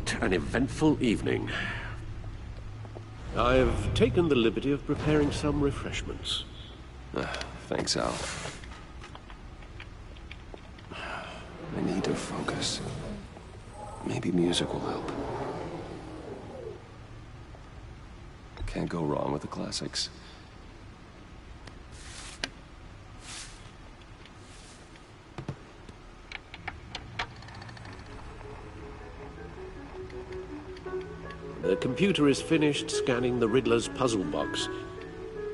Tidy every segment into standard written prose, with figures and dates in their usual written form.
What an eventful evening. I've taken the liberty of preparing some refreshments. Thanks, Al. I need to focus. Maybe music will help. Can't go wrong with the classics. The computer is finished scanning the Riddler's puzzle box.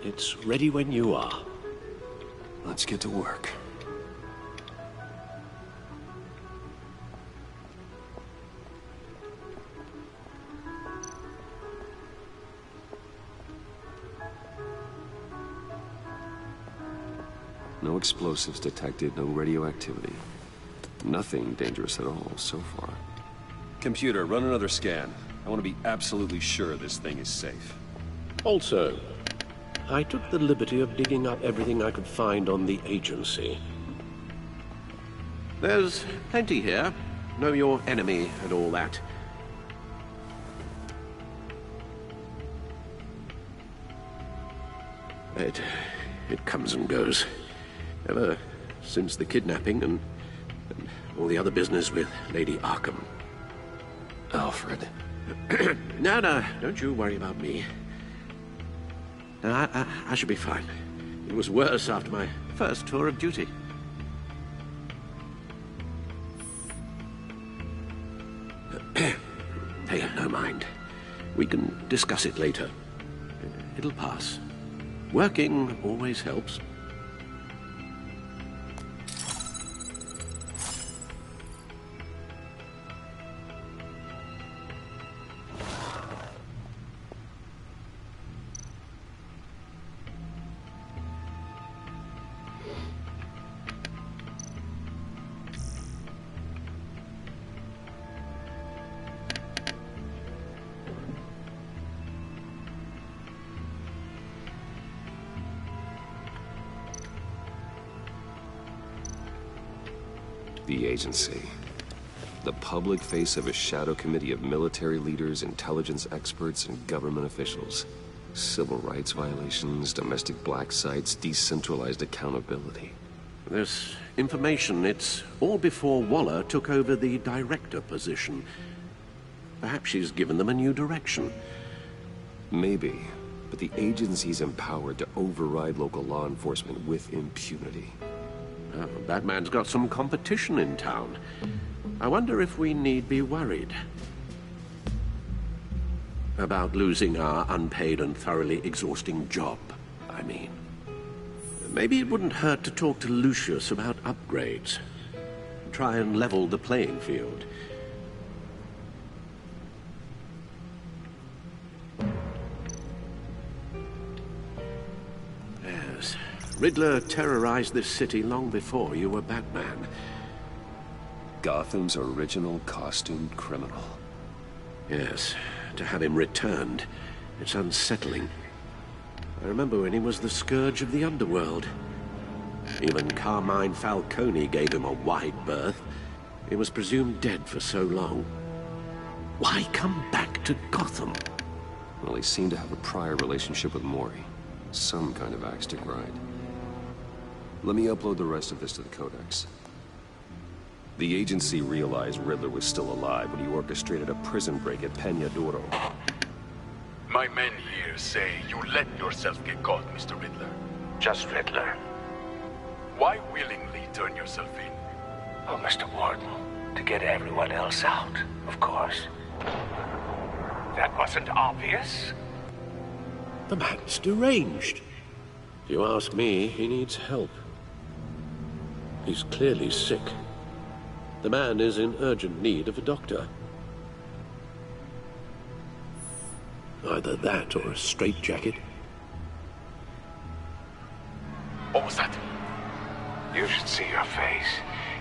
It's ready when you are. Let's get to work. No explosives detected, no radioactivity. Nothing dangerous at all so far. Computer, run another scan. I want to be absolutely sure this thing is safe. Also, I took the liberty of digging up everything I could find on the agency. There's plenty here. Know your enemy and all that. It comes and goes. Ever since the kidnapping and all the other business with Lady Arkham. Alfred. No, don't you worry about me. No, I should be fine. It was worse after my first tour of duty. Hey, no mind. We can discuss it later. It'll pass. Working always helps. The agency. The public face of a shadow committee of military leaders, intelligence experts, and government officials. Civil rights violations, domestic black sites, decentralized accountability. This information, it's all before Waller took over the director position. Perhaps she's given them a new direction. Maybe, but the agency's empowered to override local law enforcement with impunity. Oh, Batman's got some competition in town. I wonder if we need be worried about losing our unpaid and thoroughly exhausting job, I mean. Maybe it wouldn't hurt to talk to Lucius about upgrades. Try and level the playing field. Yes. Riddler terrorized this city long before you were Batman. Gotham's original costumed criminal. Yes, to have him returned, it's unsettling. I remember when he was the scourge of the underworld. Even Carmine Falcone gave him a wide berth. He was presumed dead for so long. Why come back to Gotham? Well, he seemed to have a prior relationship with Mori. Some kind of axe to grind. Let me upload the rest of this to the Codex. The agency realized Riddler was still alive when he orchestrated a prison break at Peña Duro. My men here say you let yourself get caught, Mr. Riddler. Just Riddler. Why willingly turn yourself in? Oh, Mr. Warden, to get everyone else out, of course. That wasn't obvious? The man's deranged. If you ask me, he needs help. He's clearly sick. The man is in urgent need of a doctor. Either that or a straitjacket. What was that? You should see your face.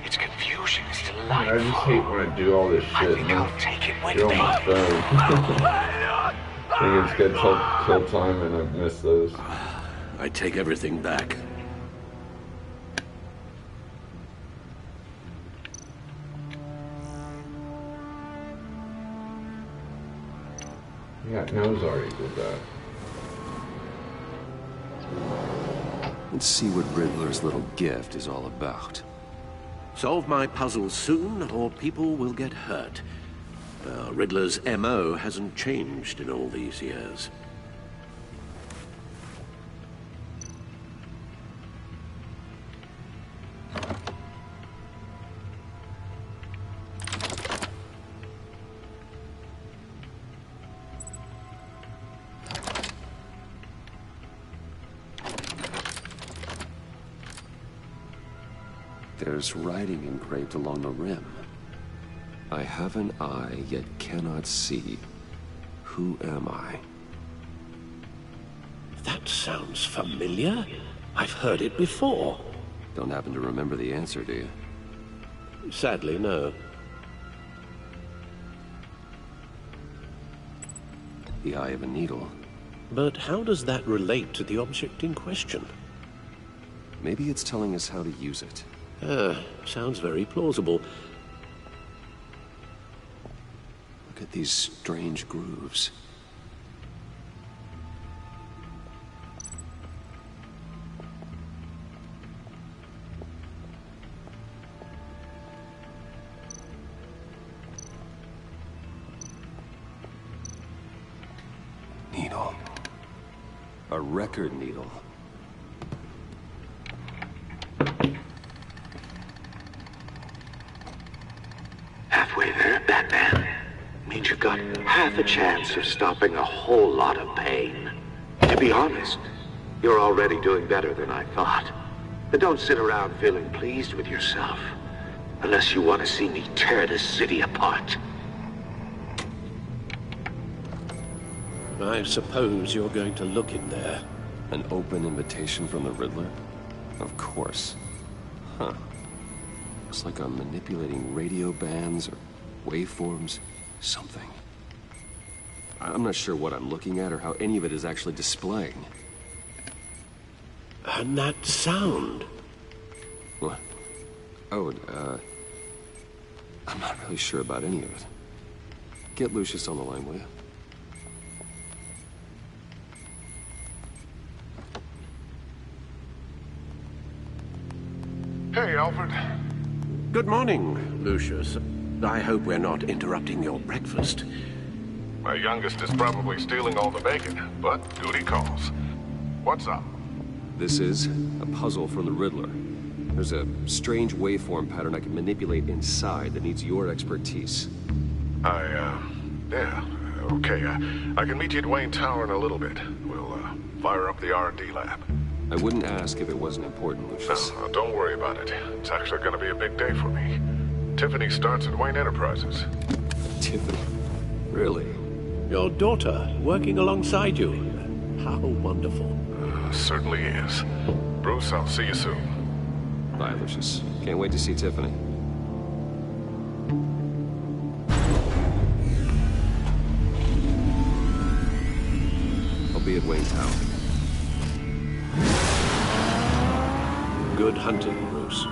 Its confusion is I delightful. just hate when I do all this I shit. think Man. I'll take it with Get on me. my phone. Thinking it's good kill time and I miss those. I take everything back. Yeah, Nose already did that. Let's see what Riddler's little gift is all about. Solve my puzzles soon, or people will get hurt. Riddler's MO hasn't changed in all these years. There's writing engraved along the rim. I have an eye, yet cannot see. Who am I? That sounds familiar. I've heard it before. Don't happen to remember the answer, do you? Sadly, no. The eye of a needle. But how does that relate to the object in question? Maybe it's telling us how to use it. Sounds very plausible. Look at these strange grooves. Needle. A record needle. Halfway there, Batman. Means you've got half a chance of stopping a whole lot of pain. To be honest, you're already doing better than I thought. But don't sit around feeling pleased with yourself. Unless you want to see me tear this city apart. I suppose you're going to look in there. An open invitation from the Riddler? Of course. Huh. Looks like I'm manipulating radio bands or waveforms. Something. I'm not sure what I'm looking at or how any of it is actually displaying. And that sound. What? Oh, I'm not really sure about any of it. Get Lucius on the line, will you? Hey, Alfred. Good morning, Lucius. I hope we're not interrupting your breakfast. My youngest is probably stealing all the bacon, but duty calls. What's up? This is a puzzle from the Riddler. There's a strange waveform pattern I can manipulate inside that needs your expertise. Yeah, okay. I can meet you at Wayne Tower in a little bit. We'll, fire up the R&D lab. I wouldn't ask if it wasn't important, Lucius. No, don't worry about it. It's actually gonna be a big day for me. Tiffany starts at Wayne Enterprises. Tiffany? Really? Your daughter working alongside you. How wonderful. Certainly is. Bruce, I'll see you soon. Bye, Lucius. Can't wait to see Tiffany. I'll be at Wayne Tower. Good hunting, Bruce.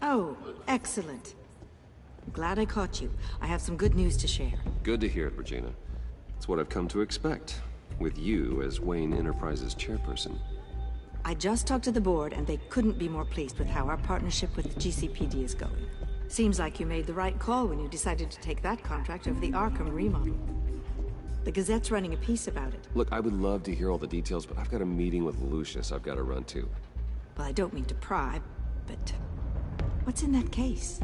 Oh, excellent. I'm glad I caught you. I have some good news to share. Good to hear it, Regina. It's what I've come to expect, with you as Wayne Enterprises chairperson. I just talked to the board, and they couldn't be more pleased with how our partnership with GCPD is going. Seems like you made the right call when you decided to take that contract over the Arkham remodel. The Gazette's running a piece about it. Look, I would love to hear all the details, but I've got a meeting with Lucius I've got to run to. Well, I don't mean to pry, but what's in that case?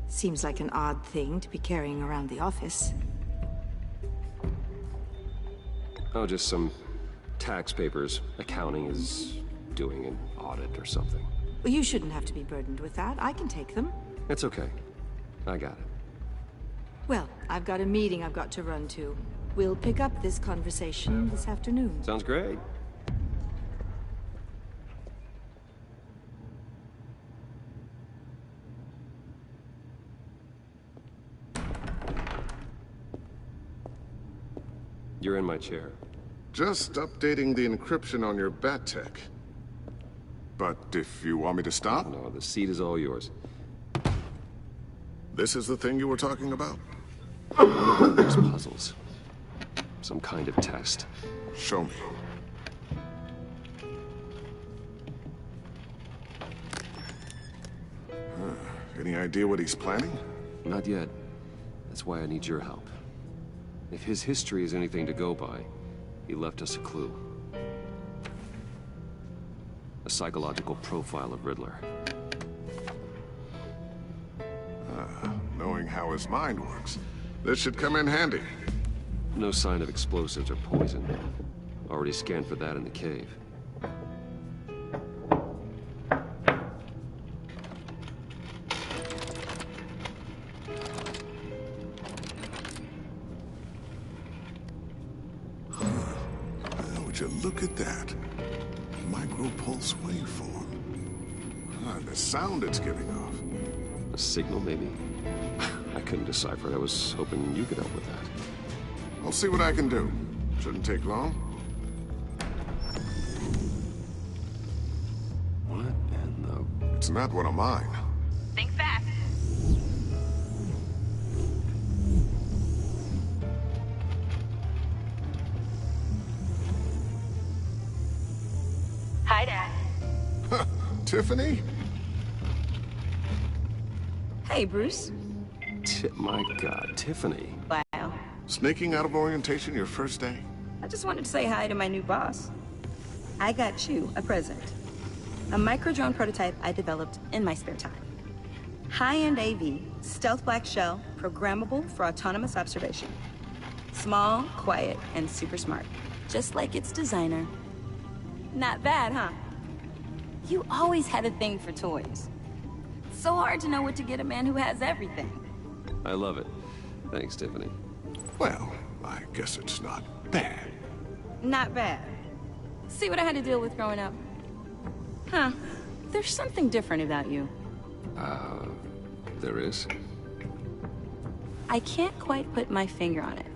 Seems like an odd thing to be carrying around the office. Oh, just some tax papers. Accounting is doing an audit or something. Well, you shouldn't have to be burdened with that. I can take them. It's okay. I got it. Well, I've got a meeting I've got to run to. We'll pick up this conversation this afternoon. Sounds great. You're in my chair. Just updating the encryption on your bat tech. But if you want me to stop, No, the seat is all yours. this is the thing you were talking about? There's puzzles. Some kind of test. Show me. Any idea what he's planning? Not yet. That's why I need your help. If his history is anything to go by, he left us a clue. A psychological profile of Riddler. Knowing how his mind works, this should come in handy. No sign of explosives or poison. Already scanned for that in the cave. Would you look at that? Micro-pulse waveform. The sound it's giving off. A signal, maybe? I couldn't decipher it. I was hoping you could help with that. I'll see what I can do. Shouldn't take long. What in the... It's not one of mine. Think fast. Hi, Dad. Tiffany? Hey, Bruce. My God, Tiffany. Wow. Sneaking out of orientation your first day? I just wanted to say hi to my new boss. I got you a present. A micro-drone prototype I developed in my spare time. High-end AV, stealth black shell, programmable for autonomous observation. Small, quiet, and super smart. Just like its designer. Not bad, huh? You always had a thing for toys. It's so hard to know what to get a man who has everything. I love it. Thanks, Tiffany. Well, I guess it's not bad. Not bad. See what I had to deal with growing up? Huh. There's something different about you. There is? I can't quite put my finger on it.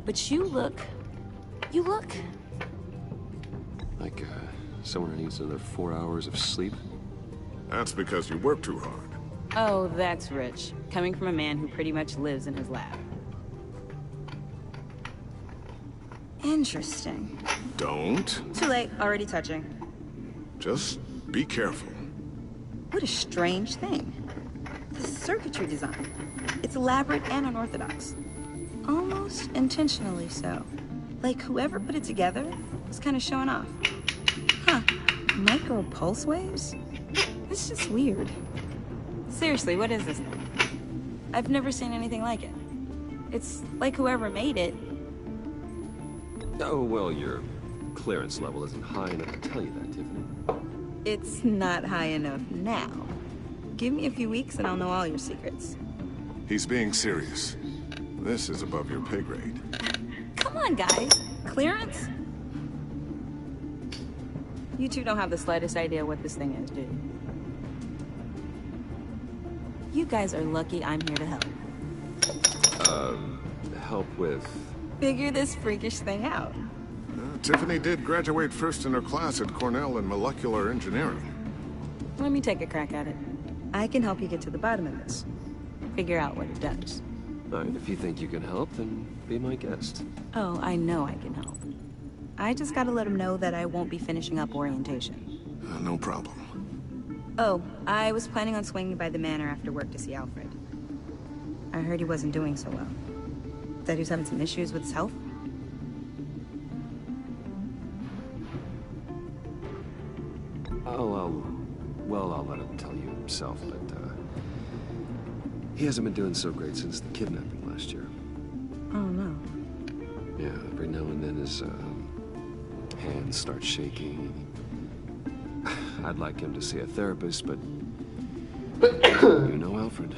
But you look... Like, someone who needs another 4 hours of sleep? That's because you work too hard. Oh, that's rich. Coming from a man who pretty much lives in his lab. Interesting. Don't. Too late. Already touching. Just be careful. What a strange thing. The circuitry design. It's elaborate and unorthodox. Almost intentionally so. Like whoever put it together was kind of showing off. Huh. Micro pulse waves? It's just weird. Seriously, what is this thing? I've never seen anything like it. It's like whoever made it. Oh, well, your clearance level isn't high enough to tell you that, Tiffany. It's not high enough now. Give me a few weeks and I'll know all your secrets. He's being serious. This is above your pay grade. Come on, guys. Clearance? You two don't have the slightest idea what this thing is, do you? You guys are lucky I'm here to help. Help with... Figure this freakish thing out. Tiffany did graduate first in her class at Cornell in molecular engineering. Let me take a crack at it. I can help you get to the bottom of this. Figure out what it does. All right, if you think you can help, then be my guest. Oh, I know I can help. I just gotta let him know that I won't be finishing up orientation. No problem. Oh, I was planning on swinging by the manor after work to see Alfred. I heard he wasn't doing so well. That he was having some issues with his health. I'll let him tell you himself, but, he hasn't been doing so great since the kidnapping last year. Oh, no. Yeah, every now and then his, hands start shaking. I'd like him to see a therapist, but... you know Alfred.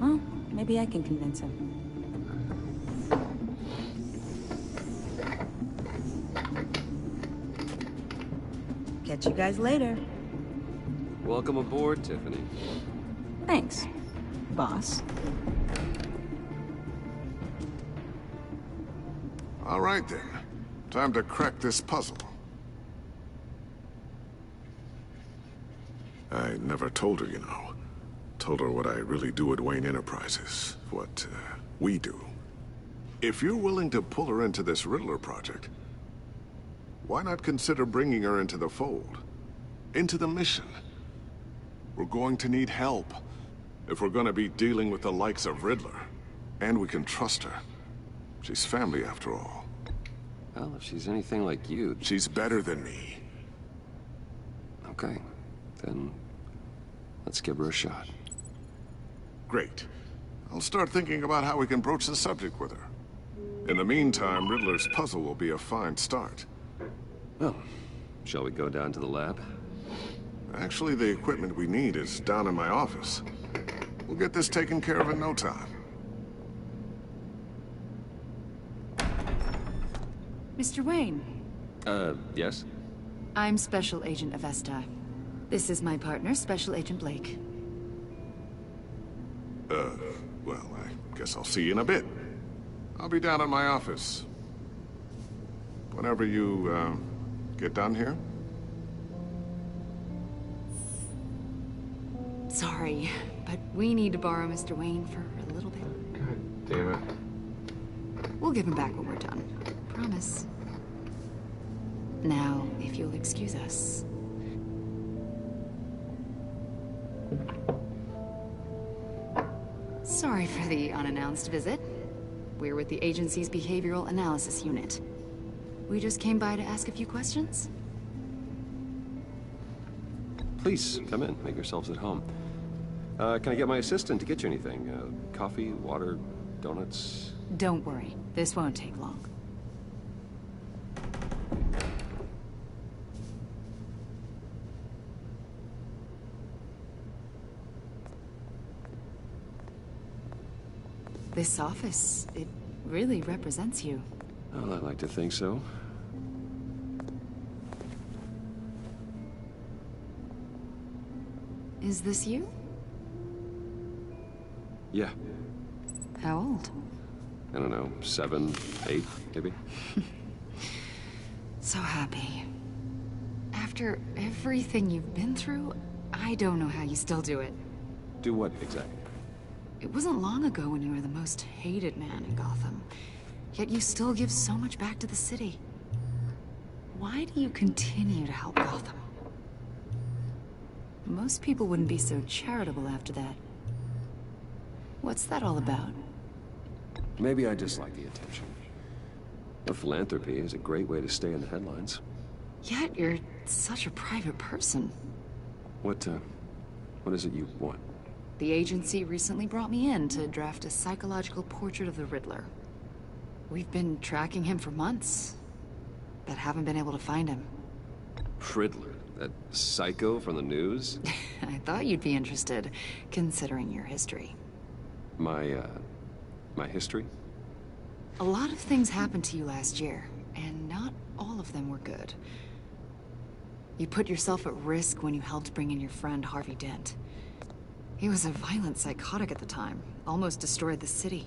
Well, maybe I can convince him. Catch you guys later. Welcome aboard, Tiffany. Thanks, boss. All right then. Time to crack this puzzle. I never told her, you know. Told her what I really do at Wayne Enterprises. What, we do. If you're willing to pull her into this Riddler project, why not consider bringing her into the fold? Into the mission? We're going to need help if we're going to be dealing with the likes of Riddler. And we can trust her. She's family after all. Well, if she's anything like you... She's better than me. Okay, then let's give her a shot. Great. I'll start thinking about how we can broach the subject with her. In the meantime, Riddler's puzzle will be a fine start. Well, shall we go down to the lab? Actually, the equipment we need is down in my office. We'll get this taken care of in no time. Mr. Wayne. Yes? I'm Special Agent Avesta. This is my partner, Special Agent Blake. Well, I guess I'll see you in a bit. I'll be down in my office. Whenever you, get done here. Sorry, but we need to borrow Mr. Wayne for a little bit. God damn it. We'll give him back when we're done. Promise. Now, if you'll excuse us. Sorry for the unannounced visit. We're with the agency's behavioral analysis unit. We just came by to ask a few questions. Please, come in. Make yourselves at home. Can I get my assistant to get you anything? Coffee, water, donuts? Don't worry. This won't take long. This office, it really represents you. Well, I'd like to think so. Is this you? Yeah. How old? I don't know, 7, 8, maybe? So happy. After everything you've been through, I don't know how you still do it. Do what, exactly? It wasn't long ago when you were the most hated man in Gotham. Yet you still give so much back to the city. Why do you continue to help Gotham? Most people wouldn't be so charitable after that. What's that all about? Maybe I just like the attention. But philanthropy is a great way to stay in the headlines. Yet you're such a private person. What is it you want? The agency recently brought me in to draft a psychological portrait of the Riddler. We've been tracking him for months, but haven't been able to find him. Riddler? That psycho from the news? I thought you'd be interested, considering your history. My history? A lot of things happened to you last year, and not all of them were good. You put yourself at risk when you helped bring in your friend Harvey Dent. He was a violent psychotic at the time, almost destroyed the city.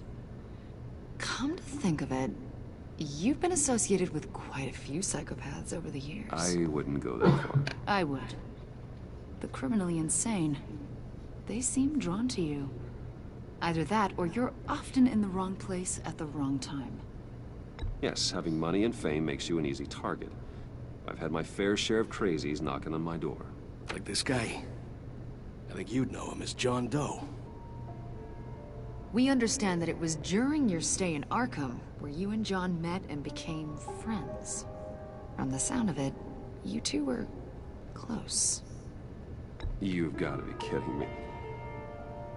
Come to think of it, you've been associated with quite a few psychopaths over the years. I wouldn't go that far. I would. The criminally insane, they seem drawn to you. Either that, or you're often in the wrong place at the wrong time. Yes, having money and fame makes you an easy target. I've had my fair share of crazies knocking on my door. Like this guy. I think you'd know him as John Doe. We understand that it was during your stay in Arkham where you and John met and became friends. From the sound of it, you two were close. You've got to be kidding me.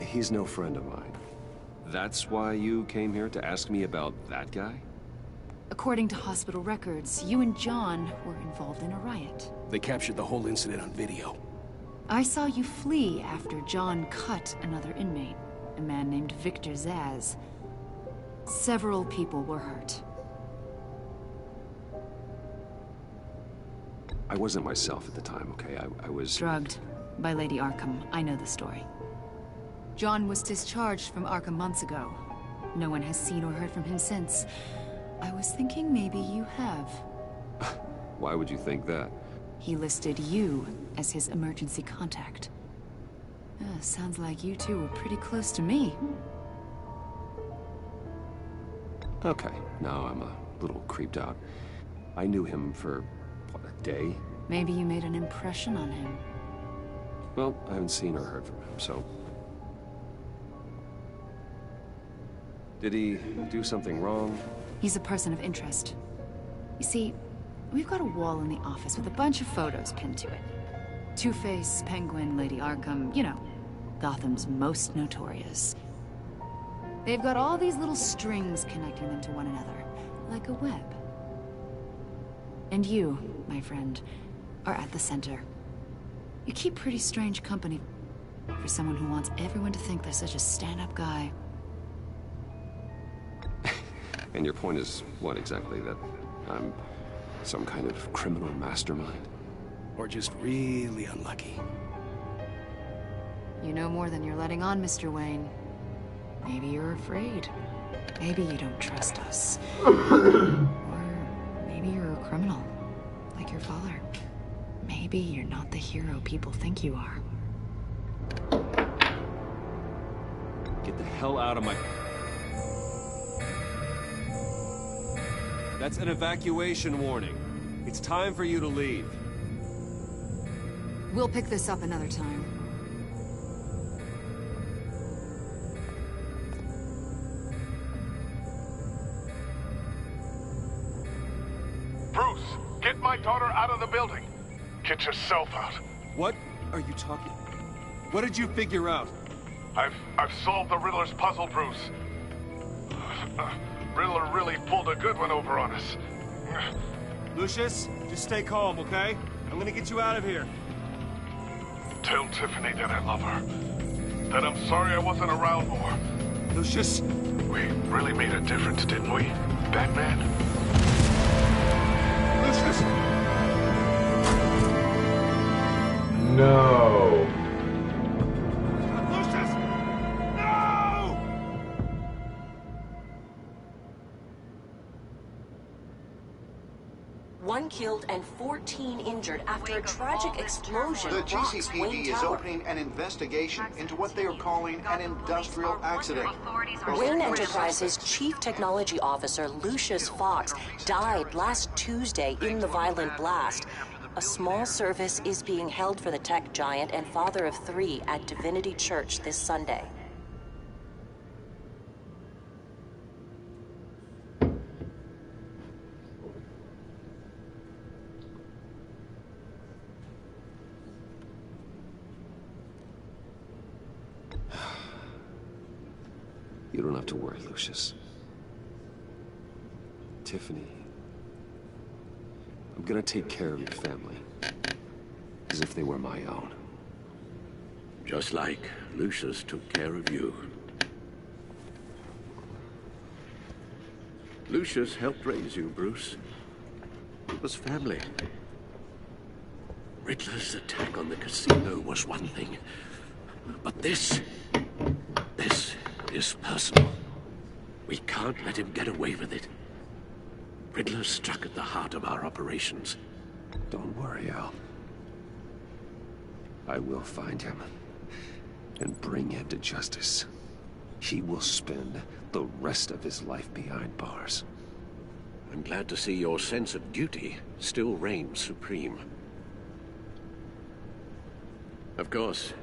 He's no friend of mine. That's why you came here to ask me about that guy? According to hospital records, you and John were involved in a riot. They captured the whole incident on video. I saw you flee after John cut another inmate, a man named Victor Zsasz. Several people were hurt. I wasn't myself at the time, okay? I was... Drugged by Lady Arkham. I know the story. John was discharged from Arkham months ago. No one has seen or heard from him since. I was thinking maybe you have. Why would you think that? He listed you as his emergency contact. Sounds like you two were pretty close to me. Okay, now I'm a little creeped out. I knew him for, what, a day? Maybe you made an impression on him. Well, I haven't seen or heard from him, so... Did he do something wrong? He's a person of interest. You see, we've got a wall in the office with a bunch of photos pinned to it. Two-Face, Penguin, Lady Arkham, you know, Gotham's most notorious. They've got all these little strings connecting them to one another, like a web. And you, my friend, are at the center. You keep pretty strange company for someone who wants everyone to think they're such a stand-up guy. And your point is, what exactly? That I'm some kind of criminal mastermind? Or just really unlucky? You know more than you're letting on, Mr. Wayne. Maybe you're afraid. Maybe you don't trust us. Or maybe you're a criminal, like your father. Maybe you're not the hero people think you are. Get the hell out of my... That's an evacuation warning. It's time for you to leave. We'll pick this up another time. Bruce, get my daughter out of the building. Get yourself out. What are you talking... What did you figure out? I've solved the Riddler's puzzle, Bruce. Riddler really pulled a good one over on us. Lucius, just stay calm, okay? I'm gonna get you out of here. Tell Tiffany that I love her. That I'm sorry I wasn't around more. Lucius! We really made a difference, didn't we, Batman? Lucius! No. Lucius! No! One killed and 14 injured after a tragic explosion. The rocks GCPD Wayne is Tower. opening an investigation into what they are calling an industrial accident. Wayne Enterprises' Chief Technology Officer, Lucius Fox, died last Tuesday in the violent blast. A small service is being held for the tech giant and father of 3 at Divinity Church this Sunday. You don't have to worry, Lucius. Tiffany, I'm gonna take care of your family. As if they were my own. Just like Lucius took care of you. Lucius helped raise you, Bruce. It was family. Riddler's attack on the casino was one thing. But this is personal. We can't let him get away with it. Riddler struck at the heart of our operations. Don't worry, Al. I will find him and bring him to justice. He will spend the rest of his life behind bars. I'm glad to see your sense of duty still reigns supreme. Of course,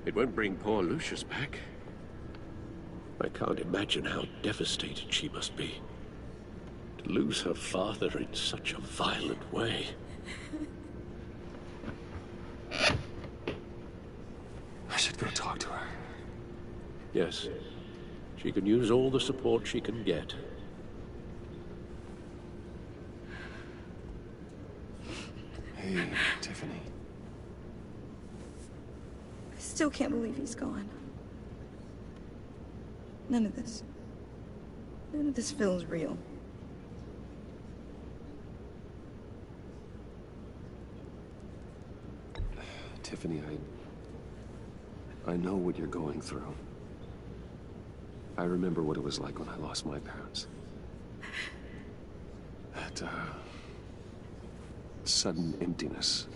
it won't bring poor Lucius back. I can't imagine how devastated she must be. To lose her father in such a violent way. I should go talk to her. Yes, she can use all the support she can get. Hey, Tiffany. I still can't believe he's gone. None of this feels real. Tiffany, I know what you're going through. I remember what it was like when I lost my parents. that, sudden emptiness.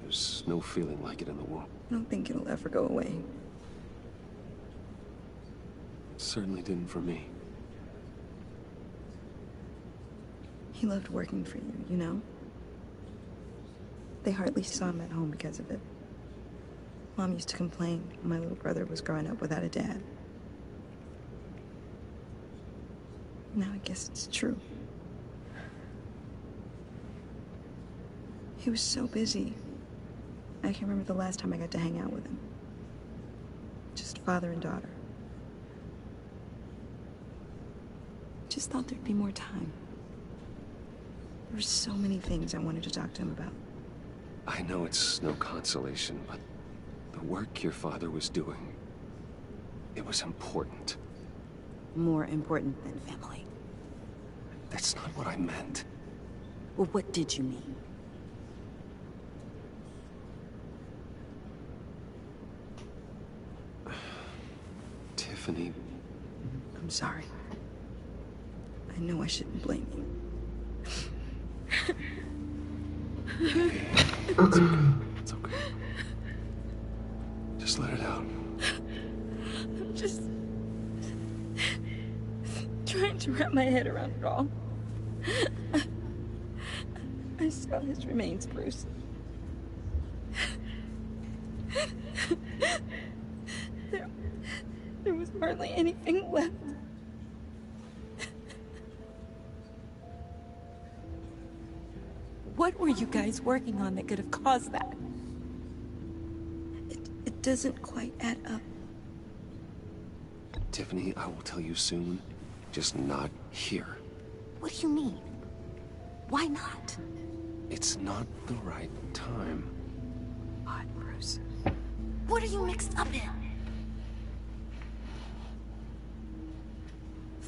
There's no feeling like it in the world. I don't think it'll ever go away. It certainly didn't for me. He loved working for you, you know? They hardly saw him at home because of it. Mom used to complain my little brother was growing up without a dad. Now I guess it's true. He was so busy. I can't remember the last time I got to hang out with him. Just father and daughter. Just thought there'd be more time. There were so many things I wanted to talk to him about. I know it's no consolation, but the work your father was doing, it was important. More important than family. That's not what I meant. Well, what did you mean? Tiffany. I'm sorry. I know I shouldn't blame you. It's okay. It's okay. Just let it out. I'm just trying to wrap my head around it all. I saw his remains, Bruce. There was hardly anything left. What were you guys working on that could have caused that? It doesn't quite add up. Tiffany, I will tell you soon. Just not here. What do you mean? Why not? It's not the right time. What, Bruce? What are you mixed up in?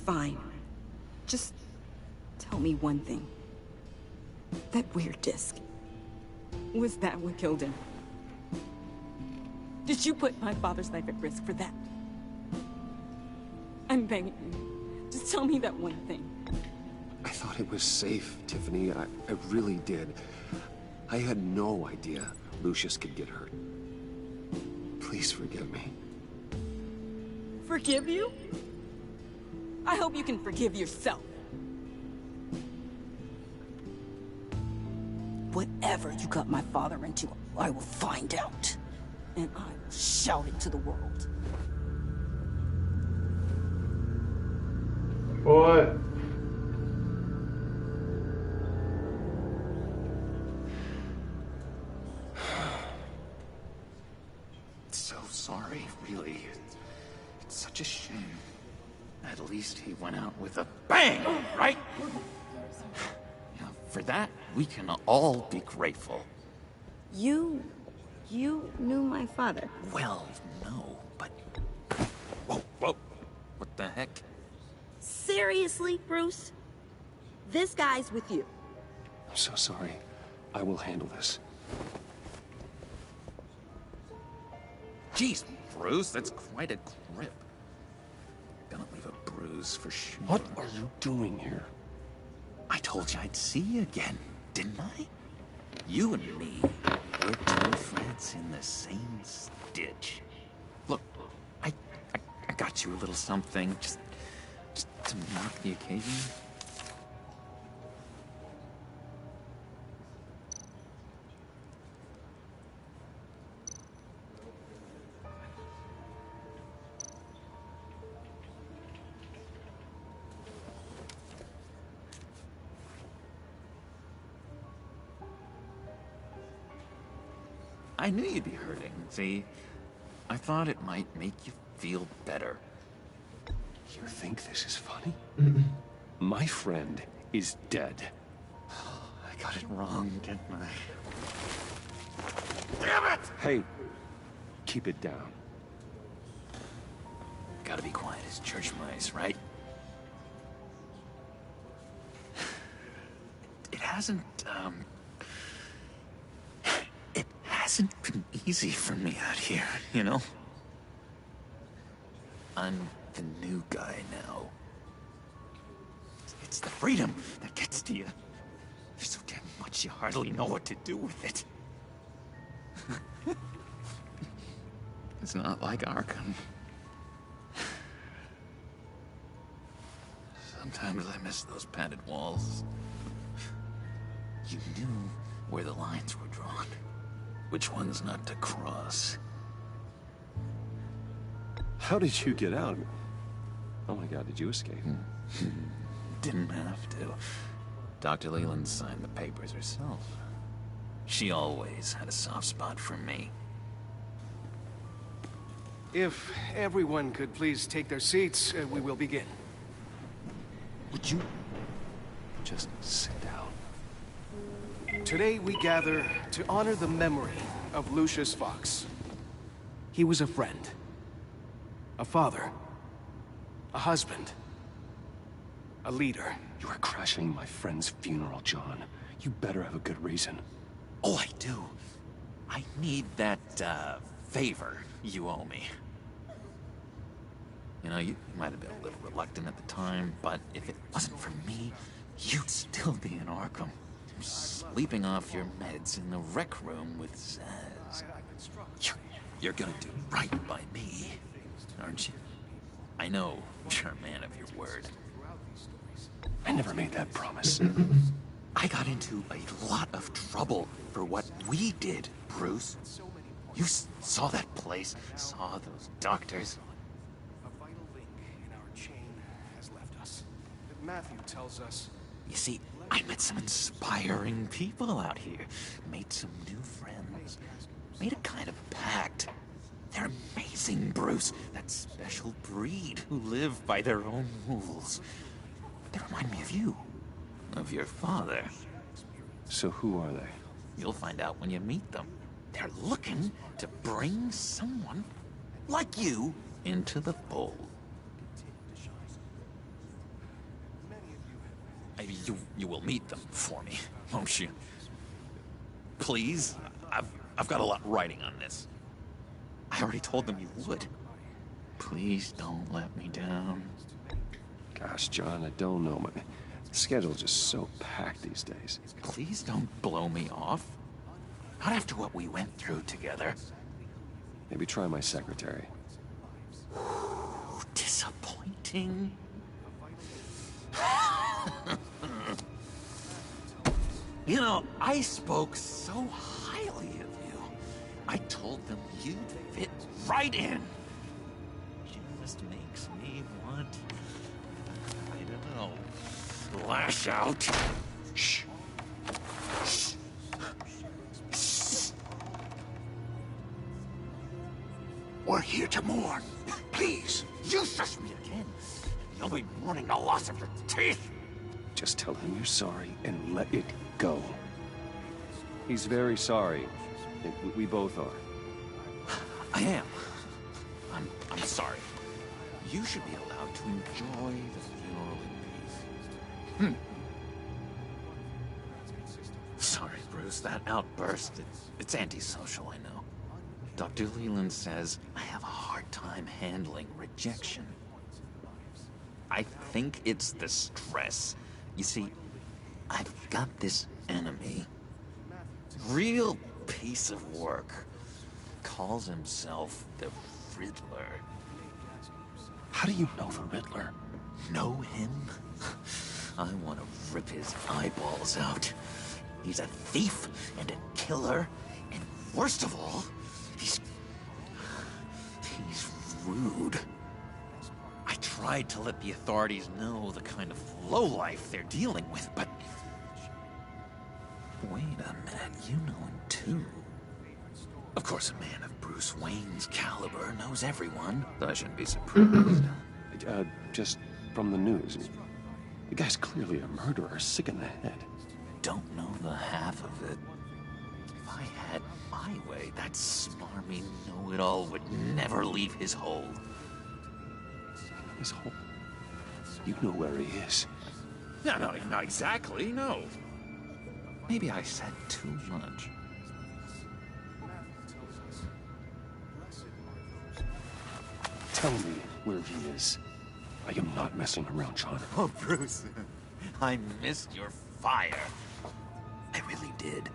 Fine. Just tell me one thing. That weird disc. Was that what killed him? Did you put my father's life at risk for that? I'm begging you. Just tell me that one thing. I thought it was safe, Tiffany. I really did. I had no idea Lucius could get hurt. Please forgive me. Forgive you? I hope you can forgive yourself. Whatever you got my father into, I will find out. And I will shout it to the world. What? So sorry, really. It's such a shame. At least he went out with a bang, right? Yeah, for that, we can all be grateful. You knew my father. Well, no, but... Whoa, whoa. What the heck? Seriously, Bruce? This guy's with you. I'm so sorry. I will handle this. Jeez, Bruce, that's quite a grip. You're gonna leave a bruise for sure. What are you doing here? I told you I'd see you again, didn't I? You and me, we're two threads in the same stitch. Look, I got you a little something, just to mark the occasion. I knew you'd be hurting, see? I thought it might make you feel better. You think this is funny? My friend is dead. I got it wrong, didn't I? Damn it! Hey, keep it down. Gotta be quiet as church mice, right? It hasn't been easy for me out here, you know? I'm the new guy now. It's the freedom that gets to you. There's so damn much you hardly know what to do with it. It's not like Arkham. Sometimes I miss those padded walls. You knew where the lines were drawn. Which ones not to cross. How did you get out? Oh my god, did you escape? Didn't have to. Dr. Leland signed the papers herself. She always had a soft spot for me. If everyone could please take their seats, we will begin. Would you just sit down? Today we gather to honor the memory of Lucius Fox. He was a friend, a father, a husband, a leader. You are crashing my friend's funeral, John. You better have a good reason. Oh, I do. I need that, favor you owe me. You know, you might have been a little reluctant at the time, but if it wasn't for me, you'd still be in Arkham. Sleeping off your meds in the rec room with Zaz. You're gonna do right by me, aren't you? I know you're a man of your word. I never made that promise. I got into a lot of trouble for what we did, Bruce. You saw that place, saw those doctors. A vital link in our chain has left us. That Matthew tells us. You see, I met some inspiring people out here. Made some new friends. Made a kind of pact. They're amazing, Bruce. That special breed who live by their own rules. They remind me of you. Of your father. So who are they? You'll find out when you meet them. They're looking to bring someone like you into the fold. You will meet them for me, won't you? Please? I've got a lot riding on this. I already told them you would. Please don't let me down. Gosh, John, I don't know. My schedule's just so packed these days. Please don't blow me off. Not after what we went through together. Maybe try my secretary. Disappointing. You know, I spoke so highly of you. I told them you'd fit right in. Just makes me want, I don't know, lash out. Shh. Shh. Shh. We're here to mourn. Please, you shush me again. You'll be mourning the loss of your teeth. Just tell him you're sorry and let it go. He's very sorry. We both are. I am. I'm sorry. You should be allowed to enjoy the funeral in peace. Sorry, Bruce. That outburst, it's antisocial, I know. Dr. Leland says I have a hard time handling rejection. I think it's the stress. You see, I've got this enemy. Real piece of work. Calls himself the Riddler. How do you know the Riddler? Know him? I want to rip his eyeballs out. He's a thief and a killer, and worst of all, he's rude. I tried to let the authorities know the kind of lowlife they're dealing with, but... Wait a minute, you know him too. Of course, a man of Bruce Wayne's caliber knows everyone, but I shouldn't be surprised. Just from the news. The guy's clearly a murderer, sick in the head. Don't know the half of it. If I had my way, that smarmy know-it-all would never leave his hole. His hole? You know where he is. No, not exactly, no. Maybe I said too much. Tell me where he is. I am not messing around, John. Oh, Bruce. I missed your fire. I really did.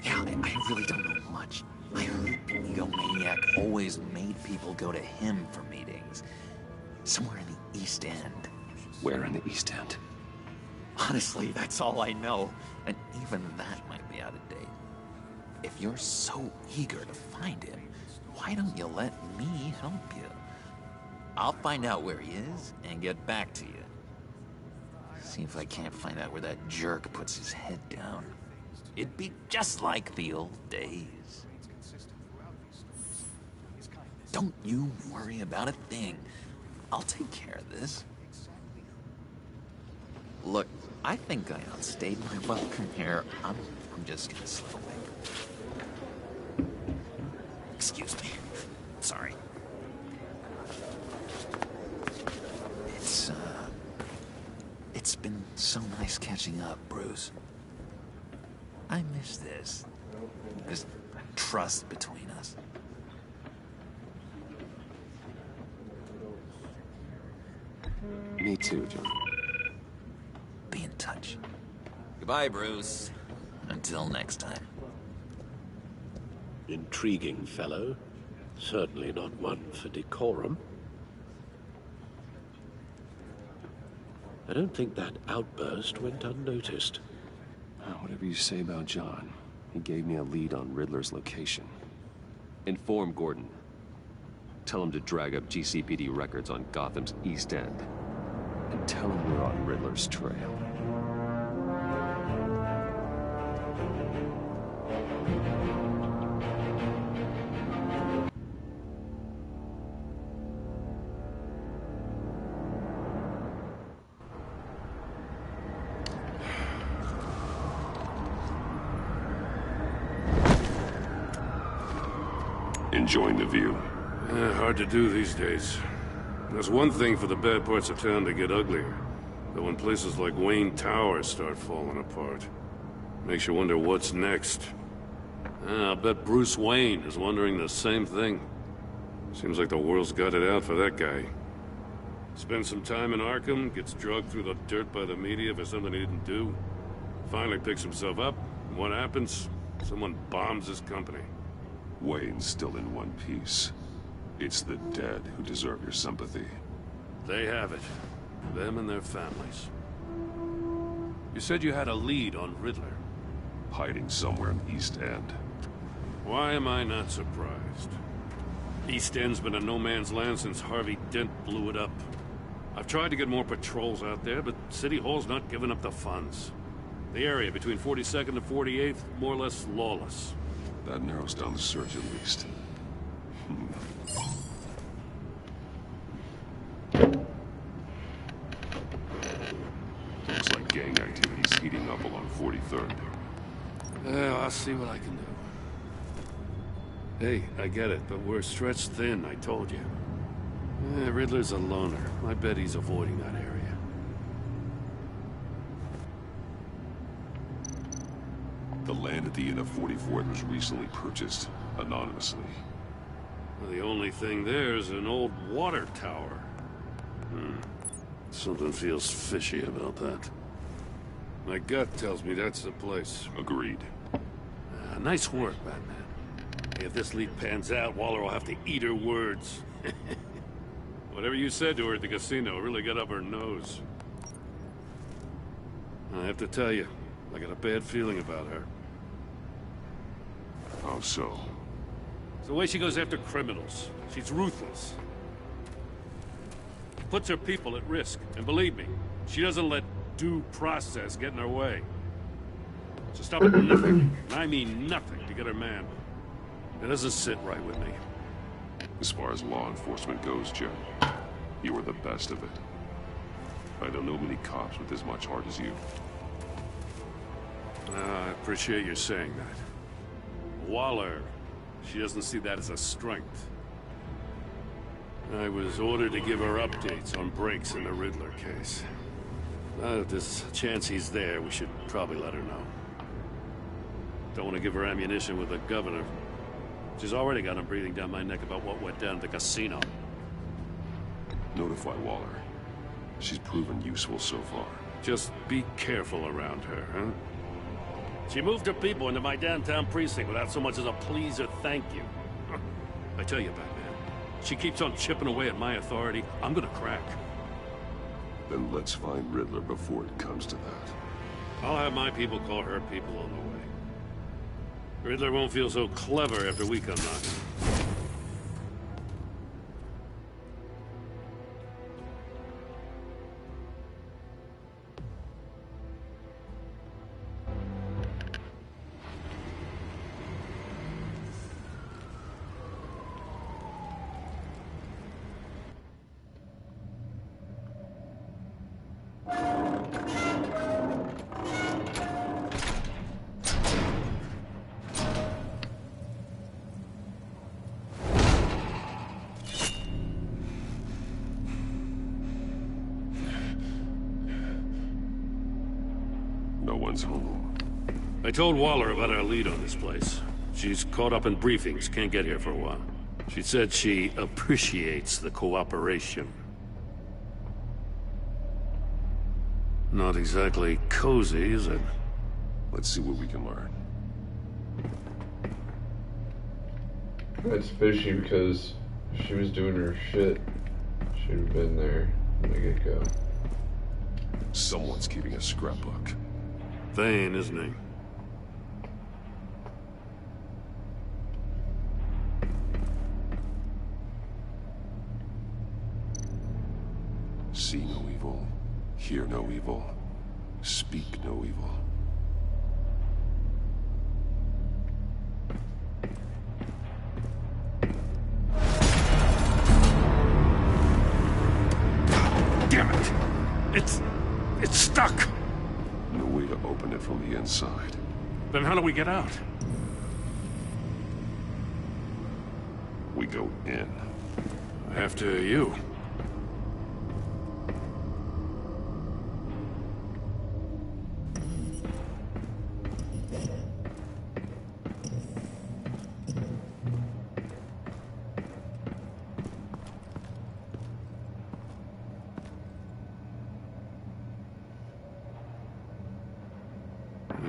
Yeah, I really don't know much. I heard the egomaniac always made people go to him for meetings. Somewhere in the East End. Where in the East End? Honestly, that's all I know. And even that might be out of date. If you're so eager to find him, why don't you let me help you? I'll find out where he is and get back to you. See if I can't find out where that jerk puts his head down. It'd be just like the old days. Don't you worry about a thing. I'll take care of this. Look, I think I outstayed my welcome here. I'm just gonna slip away. Excuse me. Sorry. It's been so nice catching up, Bruce. I miss this. This trust between us. Me too, John. Be in touch. Goodbye, Bruce. Until next time. Intriguing fellow. Certainly not one for decorum. I don't think that outburst went unnoticed. Whatever you say about John, he gave me a lead on Riddler's location. Inform Gordon. Tell him to drag up GCPD records on Gotham's East End. And tell him we're on Riddler's trail. Enjoying the view. Hard to do these days. There's one thing for the bad parts of town to get uglier. But when places like Wayne Tower start falling apart, makes you wonder what's next. I'll bet Bruce Wayne is wondering the same thing. Seems like the world's got it out for that guy. Spends some time in Arkham, gets dragged through the dirt by the media for something he didn't do. Finally picks himself up, and what happens? Someone bombs his company. Wayne's still in one piece. It's the dead who deserve your sympathy. They have it. Them and their families. You said you had a lead on Riddler. Hiding somewhere in East End. Why am I not surprised? East End's been a no-man's land since Harvey Dent blew it up. I've tried to get more patrols out there, but City Hall's not giving up the funds. The area between 42nd and 48th, more or less lawless. That narrows down the search at least. Looks like gang activity's heating up along 43rd. Well, I'll see what I can do. Hey, I get it, but we're stretched thin, I told you. Riddler's a loner. I bet he's avoiding that area. The land at the end of 44th was recently purchased, anonymously. Well, the only thing there is an old water tower. Something feels fishy about that. My gut tells me that's the place. Agreed. Nice work, Batman. If this lead pans out, Waller will have to eat her words. Whatever you said to her at the casino really got up her nose. I have to tell you, I got a bad feeling about her. How so? It's the way she goes after criminals. She's ruthless. Puts her people at risk. And believe me, she doesn't let due process get in her way. So stop at nothing, and I mean nothing, to get her man. It doesn't sit right with me. As far as law enforcement goes, Jim, you are the best of it. I don't know many cops with as much heart as you. I appreciate you saying that. Waller, she doesn't see that as a strength. I was ordered to give her updates on breaks in the Riddler case. If there's a chance he's there, we should probably let her know. Don't want to give her ammunition with the governor. She's already got him breathing down my neck about what went down at the casino. Notify Waller. She's proven useful so far. Just be careful around her, huh? She moved her people into my downtown precinct without so much as a please or thank you. I tell you, Batman, she keeps on chipping away at my authority, I'm gonna crack. Then let's find Riddler before it comes to that. I'll have my people call her people on the way. Riddler won't feel so clever after we come knocking. No one's home. I told Waller about our lead on this place. She's caught up in briefings, can't get here for a while. She said she appreciates the cooperation. Not exactly cozy, is it? Let's see what we can learn. That's fishy because she was doing her shit. Should have been there from the get-go. Someone's keeping a scrapbook. Thane, isn't he? See no evil, hear no evil, speak no evil. Damn it! It's stuck! No way to open it from the inside. Then how do we get out? We go in. After you.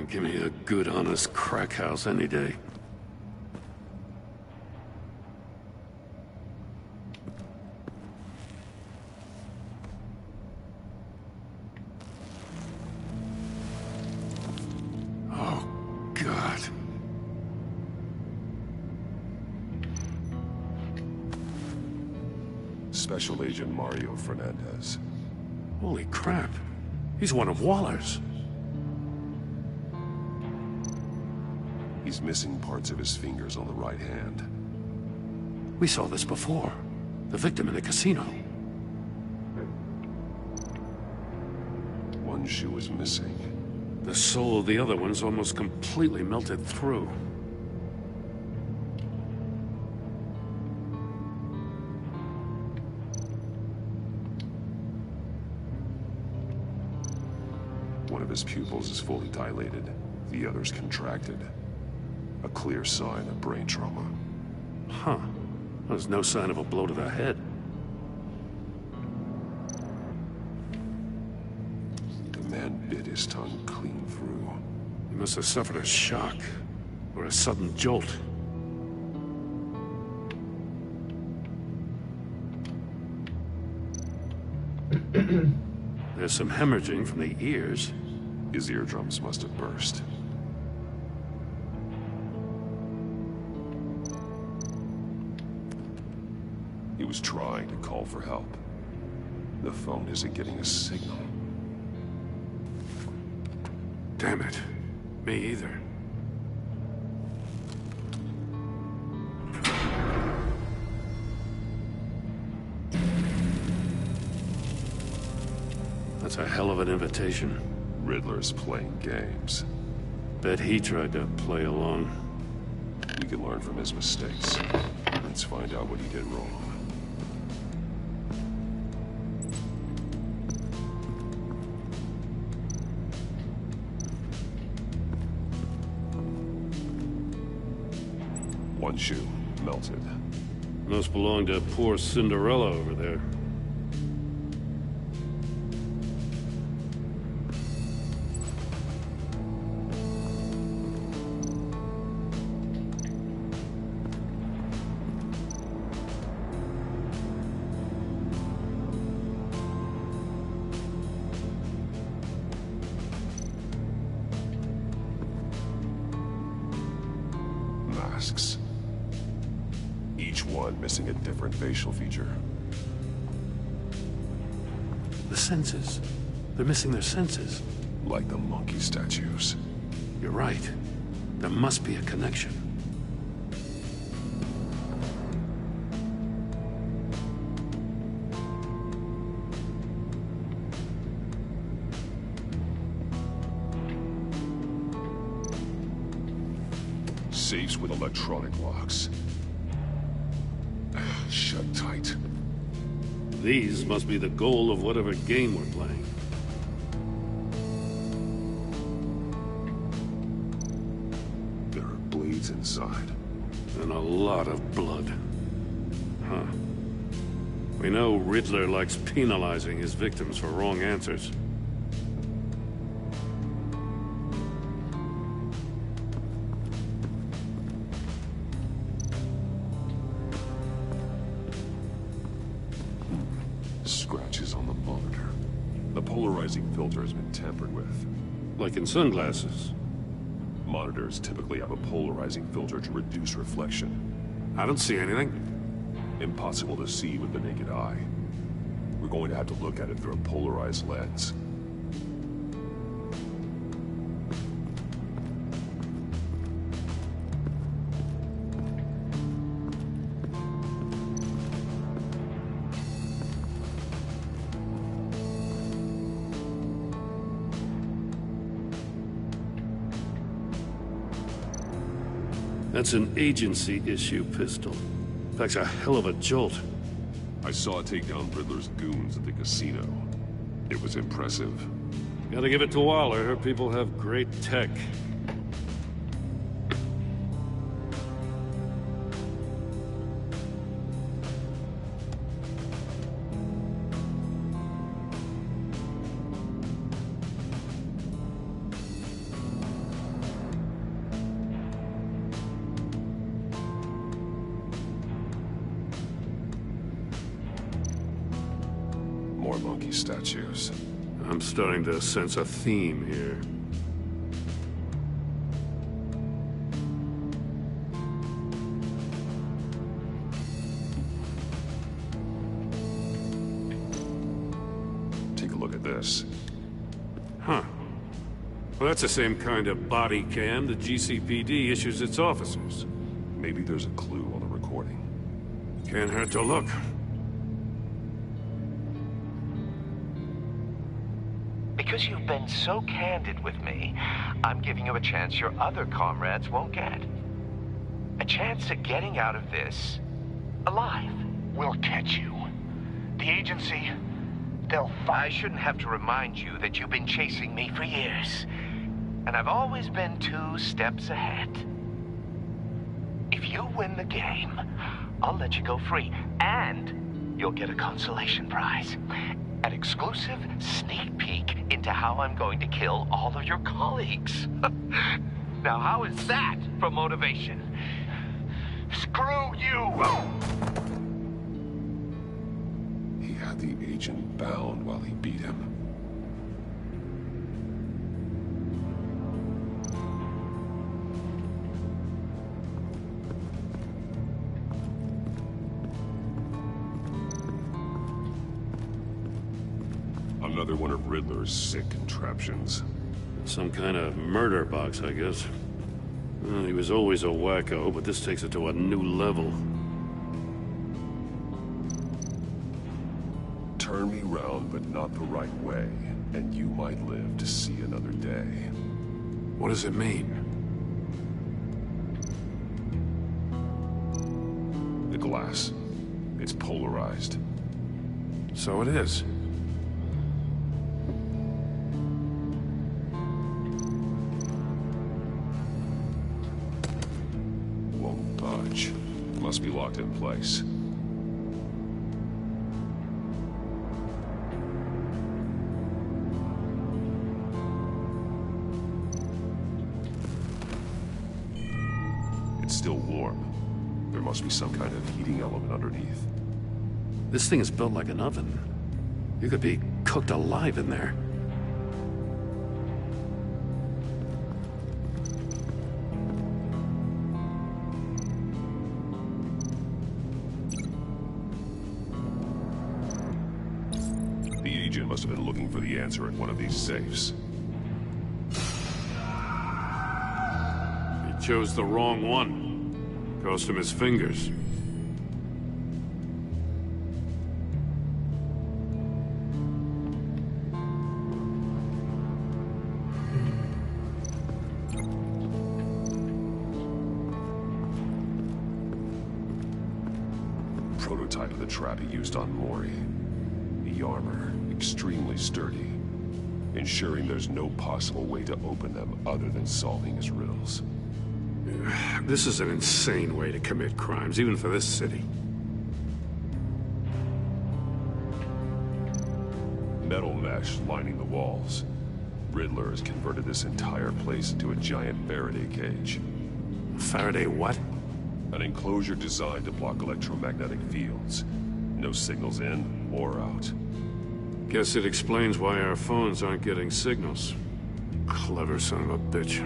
Give me a good, honest crack house any day. Oh, God. Special Agent Mario Fernandez. Holy crap. He's one of Waller's. He's missing parts of his fingers on the right hand. We saw this before. The victim in the casino. One shoe is missing. The sole of the other one's almost completely melted through. One of his pupils is fully dilated. The other's contracted. A clear sign of brain trauma. Huh. There's no sign of a blow to the head. The man bit his tongue clean through. He must have suffered a shock, or a sudden jolt. There's some hemorrhaging from the ears. His eardrums must have burst. He was trying to call for help. The phone isn't getting a signal. Damn it. Me either. That's a hell of an invitation. Riddler's playing games. Bet he tried to play along. We can learn from his mistakes. Let's find out what he did wrong. One shoe, melted. Must belong to poor Cinderella over there. masks. Each one missing a different facial feature. The senses. They're missing their senses. Like the monkey statues. You're right. There must be a connection. Safes with electronic locks. Shut tight. These must be the goal of whatever game we're playing. There are blades inside. And a lot of blood. Huh. We know Riddler likes penalizing his victims for wrong answers. Scratches on the monitor. The polarizing filter has been tampered with. Like in sunglasses. Monitors typically have a polarizing filter to reduce reflection. I don't see anything. Impossible to see with the naked eye. We're going to have to look at it through a polarized lens. That's an agency-issue pistol. Packs a hell of a jolt. I saw it take down Riddler's goons at the casino. It was impressive. Gotta give it to Waller. Her people have great tech. More monkey statues. I'm starting to sense a theme here. Take a look at this. Huh. Well, that's the same kind of body cam the GCPD issues its officers. Maybe there's a clue on the recording. Can't hurt to look. Because you've been so candid with me, I'm giving you a chance your other comrades won't get. A chance at getting out of this alive. We'll catch you. The agency, they'll find... I shouldn't have to remind you that you've been chasing me for years. And I've always been 2 steps ahead. If you win the game, I'll let you go free. And you'll get a consolation prize. An exclusive sneak peek into how I'm going to kill all of your colleagues. Now, how is that for motivation? Screw you! He had the agent bound while he beat him. Another one of Riddler's sick contraptions. Some kind of murder box, I guess. Well, he was always a wacko, but this takes it to a new level. Turn me round, but not the right way, and you might live to see another day. What does it mean? The glass. It's polarized. So it is. Won't budge. Must be locked in place. It's still warm. There must be some kind of heating element underneath. This thing is built like an oven. You could be cooked alive in there. agent must have been looking for the answer in one of these safes. He chose the wrong one. Cost him his fingers. Prototype of the trap he used on Mori. The armor, extremely sturdy, ensuring there's no possible way to open them other than solving his riddles. This is an insane way to commit crimes, even for this city. Metal mesh lining the walls. Riddler has converted this entire place into a giant Faraday cage. Faraday what? An enclosure designed to block electromagnetic fields. No signals in or out. Guess it explains why our phones aren't getting signals. Clever son of a bitch.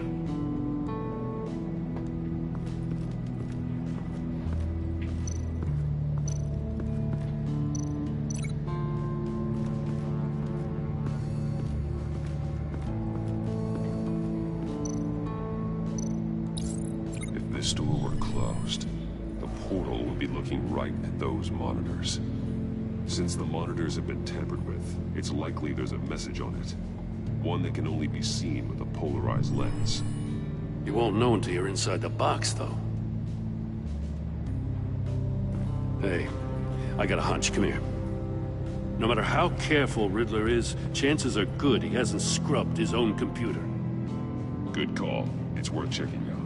If this door were closed, the portal would be looking right at those monitors. Since the monitors have been tampered with, it's likely there's a message on it. One that can only be seen with a polarized lens. You won't know until you're inside the box, though. Hey, I got a hunch. Come here. No matter how careful Riddler is, chances are good he hasn't scrubbed his own computer. Good call. It's worth checking out.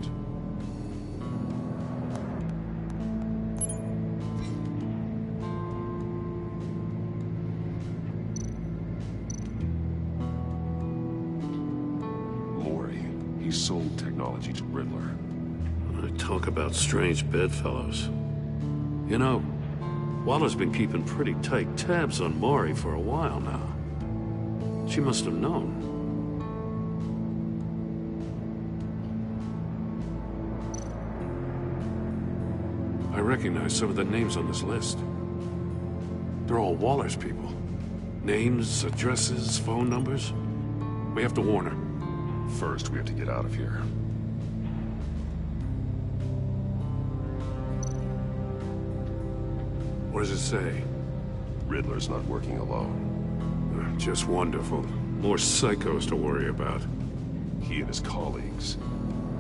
He sold technology to Riddler. Talk about strange bedfellows. You know, Waller's been keeping pretty tight tabs on Maury for a while now. She must have known. I recognize some of the names on this list. They're all Waller's people. Names, addresses, phone numbers. We have to warn her. First, we have to get out of here. What does it say? Riddler's not working alone. Just wonderful. More psychos to worry about. He and his colleagues,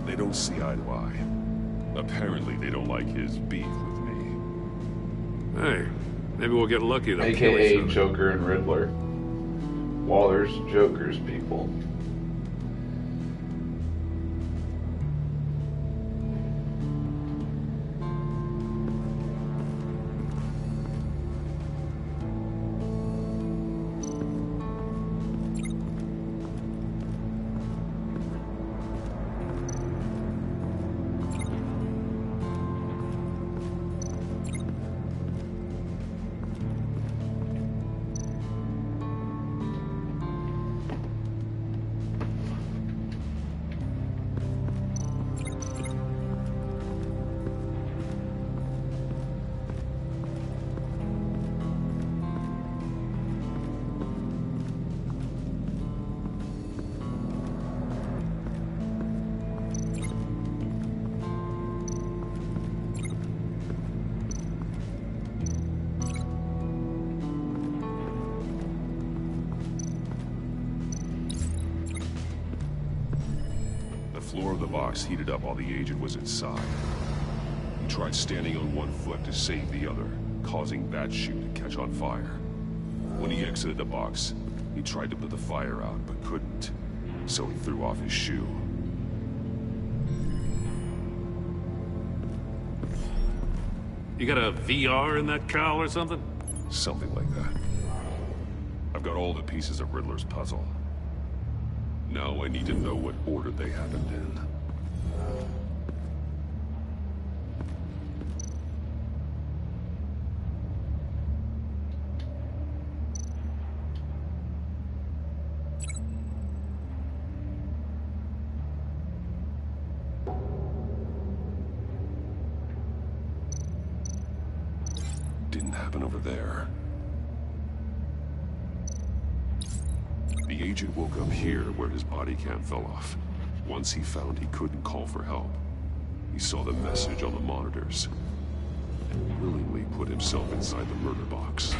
they don't see eye to eye. Apparently, they don't like his beef with me. Hey, maybe we'll get lucky though. AKA Joker and Riddler. Waller's Joker's people. The floor of the box heated up while the agent was inside. He tried standing on one foot to save the other, causing that shoe to catch on fire. When he exited the box, he tried to put the fire out, but couldn't. So he threw off his shoe. You got a VR in that cowl or something? Something like that. I've got all the pieces of Riddler's puzzle. Now I need to know what order they happened in. Didn't happen over there. agent woke up here where his body cam fell off. Once he found he couldn't call for help, he saw the message on the monitors and willingly put himself inside the murder box.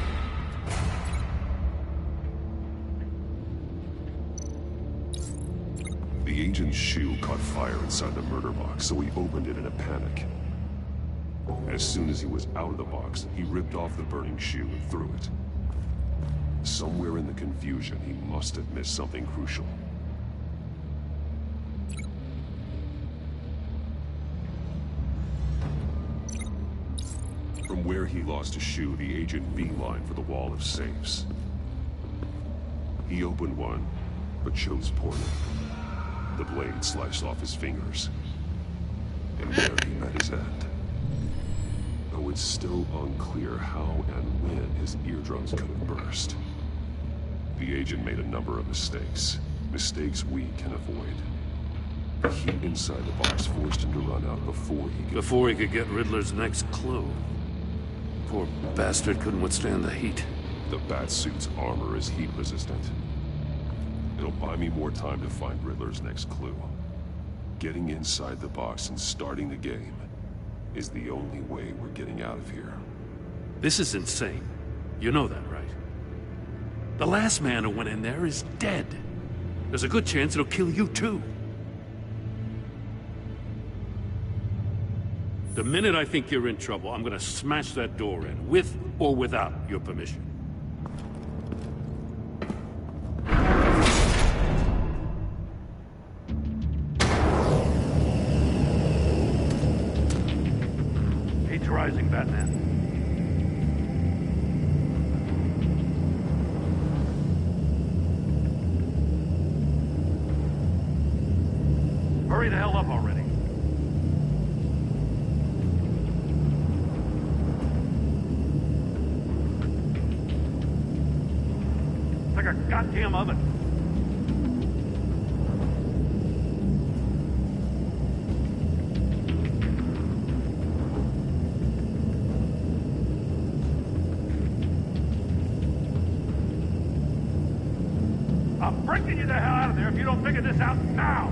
The agent's shoe caught fire inside the murder box, so he opened it in a panic. As soon as he was out of the box, he ripped off the burning shoe and threw it. Somewhere in the confusion, he must have missed something crucial. From where he lost a shoe, the agent beelined for the wall of safes. He opened one, but chose poorly. The blade sliced off his fingers. And there he met his end. Though it's still unclear how and when his eardrums could have burst. The agent made a number of mistakes. Mistakes we can avoid. The heat inside the box forced him to run out before he could get Riddler's next clue. Poor bastard couldn't withstand the heat. The Batsuit's armor is heat resistant. It'll buy me more time to find Riddler's next clue. Getting inside the box and starting the game is the only way we're getting out of here. This is insane. You know that, right? The last man who went in there is dead. There's a good chance it'll kill you too. The minute I think you're in trouble, I'm gonna smash that door in, with or without your permission. Heat's rising, Batman. Hurry the hell up already. It's like a goddamn oven. I'm bringing you the hell out of there if you don't figure this out now!